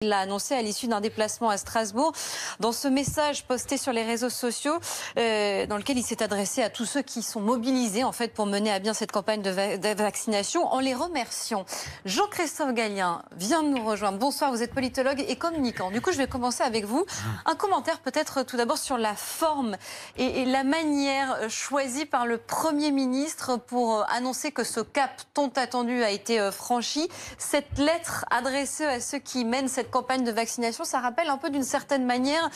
Il l'a annoncé à l'issue d'un déplacement à Strasbourg. Dans ce message posté sur les réseaux sociaux, dans lequel il s'est adressé à tous ceux qui sont mobilisés en fait pour mener à bien cette campagne de vaccination, en les remerciant. Jean-Christophe Gallien vient de nous rejoindre. Bonsoir, vous êtes politologue et communicant. Du coup, je vais commencer avec vous. Un commentaire peut-être tout d'abord sur la forme et la manière choisie par le Premier ministre pour annoncer que ce cap tant attendu a été franchi. Cette lettre adressée à ceux qui mènent cette campagne de vaccination, ça rappelle un peu d'une certaine manière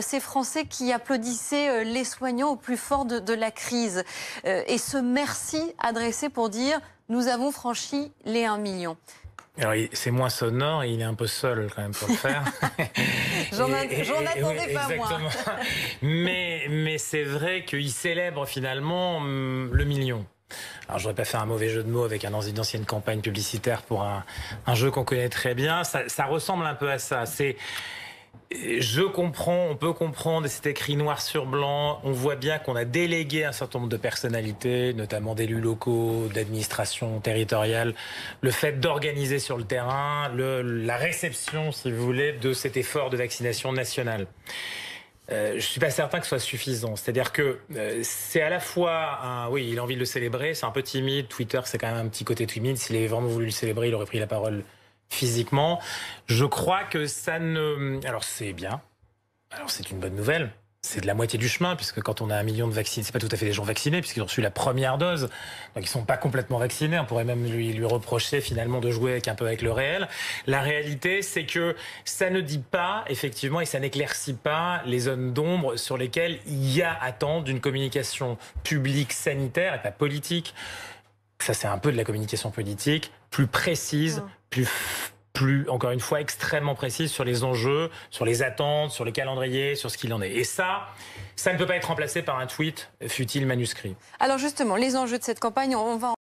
ces Français qui applaudissaient les soignants au plus fort de la crise. Et ce merci adressé pour dire « nous avons franchi les 1 million ». Alors, c'est moins sonore et il est un peu seul quand même pour le faire. J'en attendais pas exactement. moi. Mais c'est vrai qu'il célèbre finalement le million. Alors, je voudrais pas faire un mauvais jeu de mots avec une ancienne campagne publicitaire pour un jeu qu'on connaît très bien. Ça ressemble un peu à ça. Je comprends, on peut comprendre, c'est écrit noir sur blanc. On voit bien qu'on a délégué un certain nombre de personnalités, notamment d'élus locaux, d'administration territoriale, le fait d'organiser sur le terrain la réception, si vous voulez, de cet effort de vaccination nationale. Je suis pas certain que ce soit suffisant. C'est-à-dire que c'est à la fois, oui, il a envie de le célébrer, c'est un peu timide. Twitter, c'est quand même un petit côté timide. S'il avait vraiment voulu le célébrer, il aurait pris la parole physiquement. Je crois que ça ne... Alors c'est bien. Alors c'est une bonne nouvelle. C'est de la moitié du chemin, puisque quand on a 1 million de vaccinés, c'est pas tout à fait des gens vaccinés, puisqu'ils ont reçu la première dose. Donc ils sont pas complètement vaccinés. On pourrait même lui reprocher finalement de jouer un peu avec le réel. La réalité, c'est que ça ne dit pas, effectivement, et ça n'éclaircit pas les zones d'ombre sur lesquelles il y a attente d'une communication publique sanitaire et pas politique. Ça, c'est un peu de la communication politique, plus précise, plus, encore une fois, extrêmement précise sur les enjeux, sur les attentes, sur le calendrier, sur ce qu'il en est. Et ça ne peut pas être remplacé par un tweet, fût-il manuscrit. Alors justement, les enjeux de cette campagne, on va